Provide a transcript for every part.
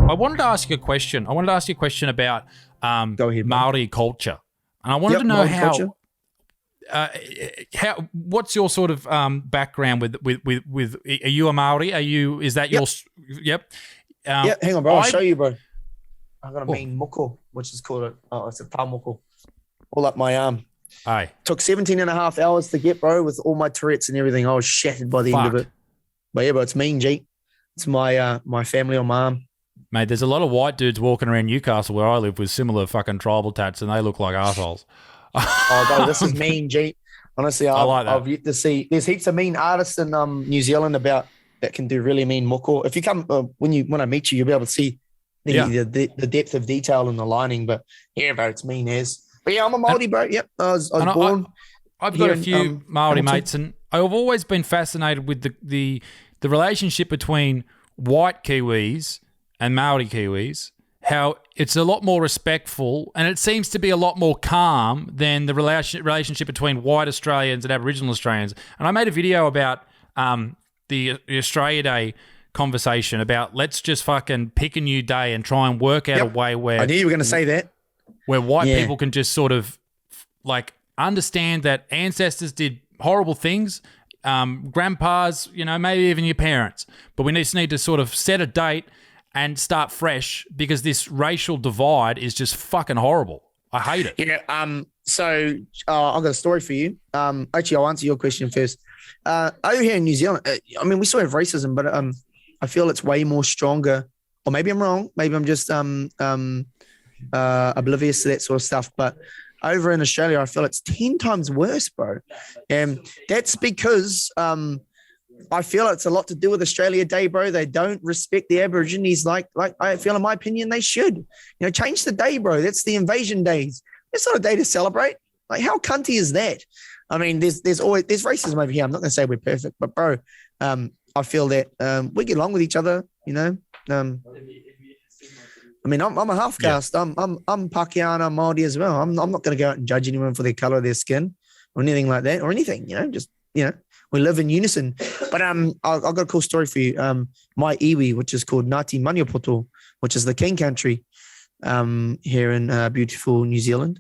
I wanted to ask you a question. I wanted to ask you a question about Go ahead, Maori culture, and I wanted to know Maori how what's your sort of background with are you a Maori? Is that your yep? Yeah, hang on, bro. I'll show you, bro. I got a mean moko, which is called it's a tamoko, all up my arm. Aye. Took 17 and a half hours to get, bro, with all my Tourette's and everything. I was shattered by the end of it. But yeah, bro, it's mean, G. It's my my family on my arm. Mate, there's a lot of white dudes walking around Newcastle where I live with similar fucking tribal tats, and they look like assholes. Oh, bro, this is mean, G. Honestly, I like that. I've yet to see. There's heaps of mean artists in New Zealand that can do really mean moko. If you come when I meet you, you'll be able to see the depth of detail in the lining. But yeah, bro, it's mean as. But yeah, I'm a Māori, bro. Yep, I was born. I've got a few Māori mates, and I've always been fascinated with the relationship between white Kiwis and Māori Kiwis. How it's a lot more respectful, and it seems to be a lot more calm than the relationship between white Australians and Aboriginal Australians. And I made a video about the Australia Day conversation about let's just fucking pick a new day and try and work out a way where I knew you were going to say that. Where white people can just sort of like understand that ancestors did horrible things, grandpas, maybe even your parents. But we just need to sort of set a date and start fresh because this racial divide is just fucking horrible. I hate it. Yeah. So I've got a story for you. Actually, I'll answer your question first. Over here in New Zealand, we still have racism, but I feel it's way more stronger. Or maybe I'm wrong. Maybe I'm just oblivious to that sort of stuff. But over in Australia, I feel it's 10 times worse, bro. And that's because I feel it's a lot to do with Australia Day, bro. They don't respect the Aborigines like I feel, in my opinion, they should. Change the day, bro. That's the invasion days. That's not a day to celebrate. Like, how cunty is that? I mean, there's racism over here. I'm not going to say we're perfect, but bro, I feel that we get along with each other. I'm a half caste. Yeah. I'm Pakeana, Māori as well. I'm not going to go out and judge anyone for their color of their skin or anything like that or anything. We live in unison. But I've got a cool story for you. My iwi, which is called Ngāti Maniapoto, which is the King Country here in beautiful New Zealand.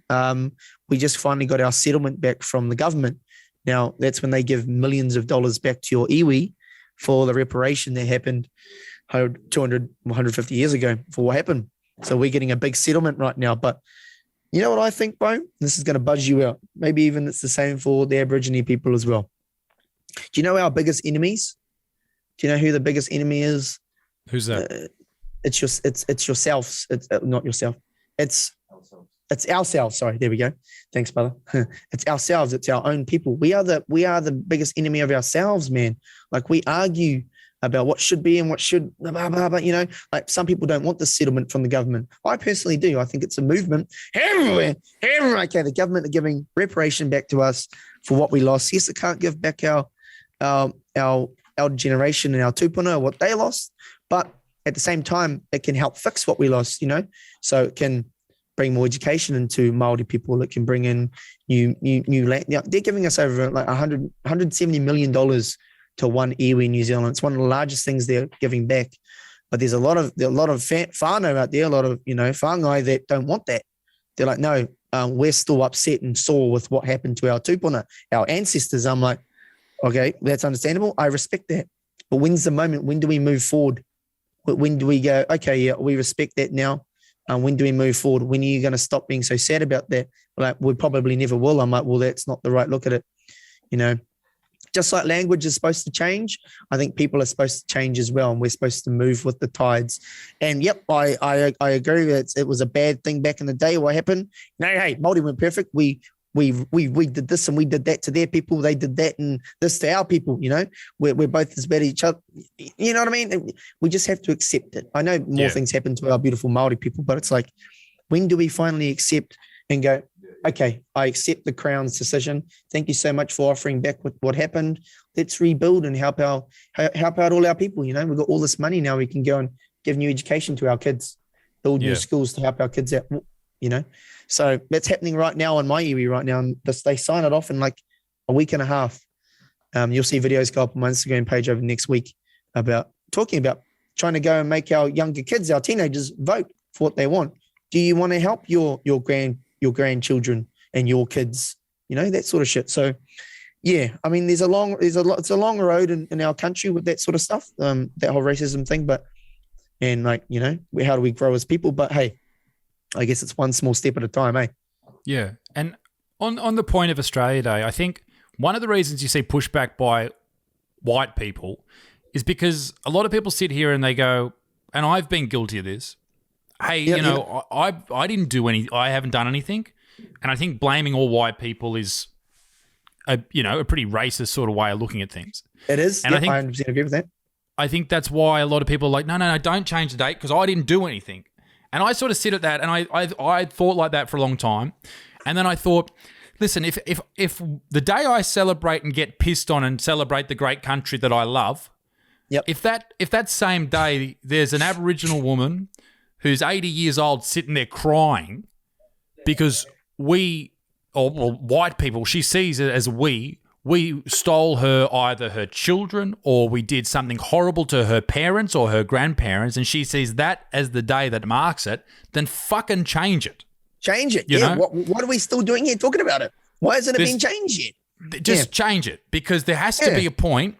We just finally got our settlement back from the government. Now, that's when they give millions of dollars back to your iwi for the reparation that happened 200, 150 years ago for what happened. So we're getting a big settlement right now. But you know what I think, bro? This is going to buzz you out. Maybe even it's the same for the Aborigine people as well. Do you know our biggest enemies? Do you know who the biggest enemy is? Who's that? It's yourselves. It's not yourself. It's ourselves. Sorry, there we go. Thanks, brother. It's ourselves. It's our own people. We are the biggest enemy of ourselves, man. Like, we argue about what should be and what should, blah, blah, blah, like some people don't want the settlement from the government. I personally do. I think it's a movement everywhere. Okay, the government are giving reparation back to us for what we lost. Yes, it can't give back our generation and our tupuna what they lost, but at the same time, it can help fix what we lost, so it can bring more education into Māori people. It can bring in new land. They're giving us over like $170 million to one iwi in New Zealand. It's one of the largest things they're giving back. But there's a lot of whānau out there, a lot of, whāngai that don't want that. They're like, no, we're still upset and sore with what happened to our tupuna, our ancestors. I'm like, okay, that's understandable. I respect that. But when's the moment? When do we move forward? When do we go, okay, yeah, we respect that now. When do we move forward? When are you going to stop being so sad about that? Like, we probably never will. I'm like, well, that's not the right look at it. Just like language is supposed to change, I think people are supposed to change as well, and we're supposed to move with the tides. And yep, I agree that it was a bad thing back in the day. What happened? No, hey, Māori weren't perfect. We did this and we did that to their people. They did that and this to our people. We're both as bad as each other. You know what I mean? We just have to accept it. I know more things happen to our beautiful Māori people, but it's like, when do we finally accept and go, okay, I accept the Crown's decision. Thank you so much for offering back what happened. Let's rebuild and help out all our people. We've got all this money now. We can go and give new education to our kids, build new schools to help our kids out. So that's happening right now on my iwi right now. And they sign it off in like a week and a half. You'll see videos go up on my Instagram page over the next week about talking about trying to go and make our younger kids, our teenagers, vote for what they want? Do you want to help your grandchildren and your kids? You know, that sort of shit. So, yeah, I mean, it's a long road in our country with that sort of stuff, that whole racism thing. But, and like, you know, how do we grow as people? But hey, I guess it's one small step at a time, eh? Yeah. And on the point of Australia Day, I think one of the reasons you see pushback by white people is because a lot of people sit here and they go, and I've been guilty of this. Hey, I didn't do I haven't done anything. And I think blaming all white people is a pretty racist sort of way of looking at things. It is. And I think I 100% agree with that. I think that's why a lot of people are like, no, don't change the date because I didn't do anything. And I sort of sit at that, and I thought like that for a long time. And then I thought, listen, if the day I celebrate and get pissed on and celebrate the great country that I love, if that same day there's an Aboriginal woman who's 80 years old sitting there crying because white people, she sees it as we stole either her children or we did something horrible to her parents or her grandparents, and she sees that as the day that marks it, then fucking change it. Change it. You know? What are we still doing here talking about it? Why hasn't it been changed yet? Just change it, because there has to be a point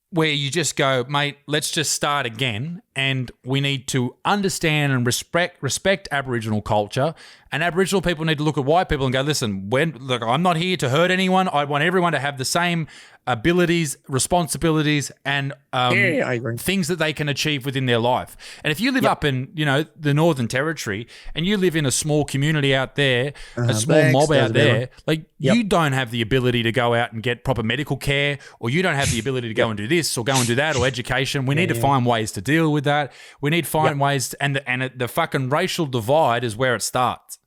where you just go, mate, let's just start again, and we need to understand and respect Aboriginal culture, and Aboriginal people need to look at white people and go, listen, look, I'm not here to hurt anyone. I want everyone to have the same abilities, responsibilities, and I agree. Things that they can achieve within their life. And if you live up in, the Northern Territory and you live in a small community out there, a small mob out there, like you don't have the ability to go out and get proper medical care, or you don't have the ability to go and do this or go and do that, or education. We need to find ways to deal with that. We need to find ways, and the fucking racial divide is where it starts.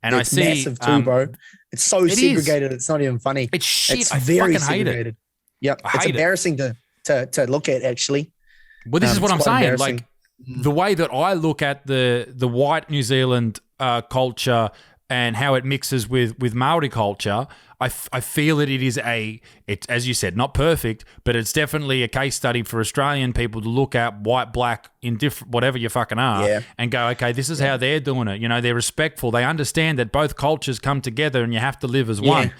And it's massive too, bro. It's so segregated. It's not even funny. It's shit. It's I very fucking hate segregated. it. Yep. It's embarrassing to look at, actually. Well, this is what I'm saying. Like the way that I look at the white New Zealand culture and how it mixes with Maori culture, I feel that it is it's, as you said, not perfect, but it's definitely a case study for Australian people to look at white, black, in different, whatever you fucking are, and go, okay, this is how they're doing it. They're respectful. They understand that both cultures come together and you have to live as one.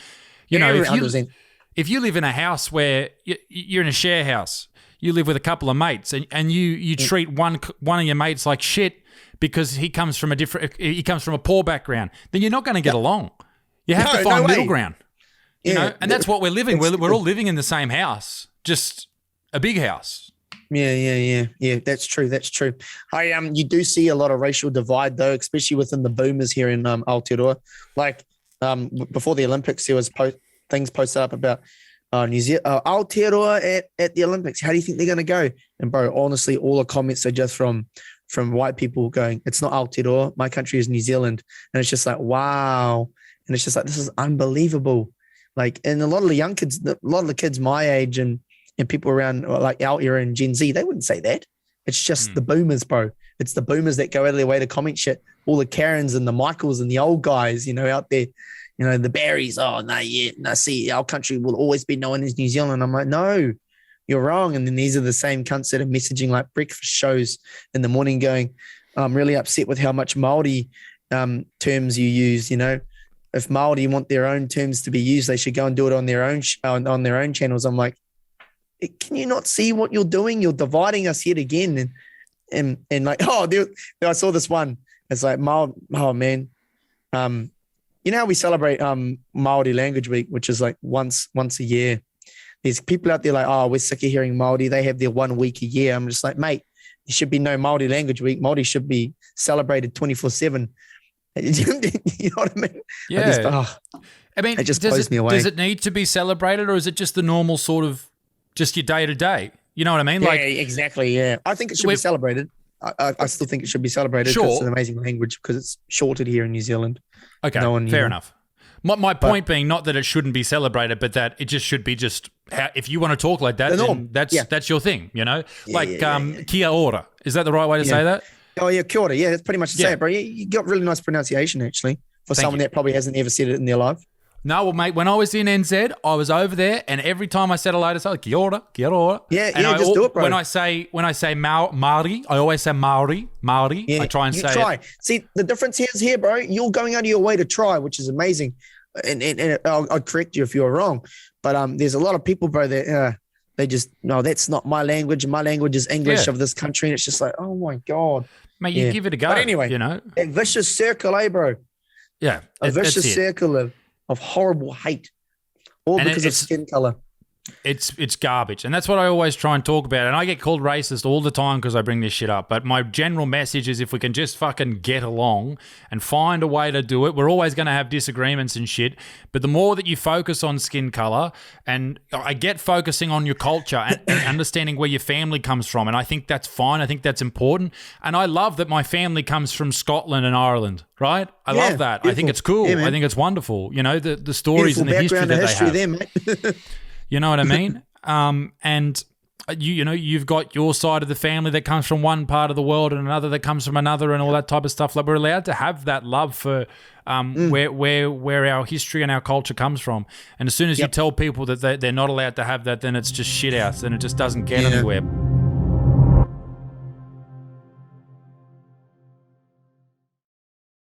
If you live in a house where you're in a share house, you live with a couple of mates, and you treat one of your mates like shit because he comes from a poor background, then you're not going to get along. You have to find middle ground. And that's what we're living. We're all living in the same house, just a big house. Yeah. That's true. You do see a lot of racial divide though, especially within the boomers here in Aotearoa. Like before the Olympics, there was things posted up about New Zealand, Aotearoa at the Olympics. How do you think they're going to go? And bro, honestly, all the comments are just from white people going, it's not Aotearoa. My country is New Zealand. And it's just like, wow. And it's just like, this is unbelievable. Like, and a lot of the young kids, a lot of the kids my age and people around like our era and Gen Z, they wouldn't say that. It's just the boomers, bro. It's the boomers that go out of their way to comment shit. All the Karens and the Michaels and the old guys, out there, the Barrys. Oh, no, see, our country will always be known as New Zealand. I'm like, no, you're wrong. And then these are the same cunts that are messaging like breakfast shows in the morning going, I'm really upset with how much Māori terms you use, If Māori want their own terms to be used, they should go and do it on their own on their own channels. I'm like, can you not see what you're doing? You're dividing us yet again. And like, I saw this one. It's like, oh man, how we celebrate Māori Language Week, which is like once a year. There's people out there like, oh, we're sick of hearing Māori. They have their 1 week a year. I'm just like, mate, there should be no Māori Language Week. Māori should be celebrated 24/7. You know what I mean? Yeah. It just blows me away. Does it need to be celebrated, or is it just the normal sort of just your day to day? You know what I mean? Yeah, exactly. Yeah. I think it should be celebrated. I still think it should be celebrated because it's an amazing language, because it's shorted here in New Zealand. Okay, fair enough. My point being not that it shouldn't be celebrated, but that it just should be just if you want to talk like that, then that's your thing, Kia ora. Is that the right way to say that? Oh, yeah, kia ora. Yeah, that's pretty much the same, bro. You got really nice pronunciation, actually, for someone that probably hasn't ever said it in their life. No, well, mate, when I was in NZ, I was over there, and every time I said hello to someone, kia ora, kia ora. Yeah, and just do it, bro. When I say Maori, I always say Maori. Yeah, I try and say try. it. See, the difference here, bro, you're going out of your way to try, which is amazing. And I'll correct you if you're wrong. But there's a lot of people, bro, that they just, no, that's not my language. My language is English of this country. And it's just like, oh, my God. Mate, you give it a go. But anyway, a vicious circle, bro? Yeah. A vicious circle of horrible hate, all because of skin color. It's garbage. And that's what I always try and talk about. And I get called racist all the time because I bring this shit up. But my general message is if we can just fucking get along and find a way to do it, we're always going to have disagreements and shit. But the more that you focus on skin color, and I get focusing on your culture and understanding where your family comes from. And I think that's fine. I think that's important. And I love that my family comes from Scotland and Ireland, right? I love that. Beautiful. I think it's cool. Yeah, I think it's wonderful. You know, the stories beautiful and the history that they have. There, mate. You know what I mean? And you've got your side of the family that comes from one part of the world and another that comes from another and all that type of stuff. Like we're allowed to have that love for where our history and our culture comes from. And as soon as you tell people that they're not allowed to have that, then it's just shit house and it just doesn't get anywhere.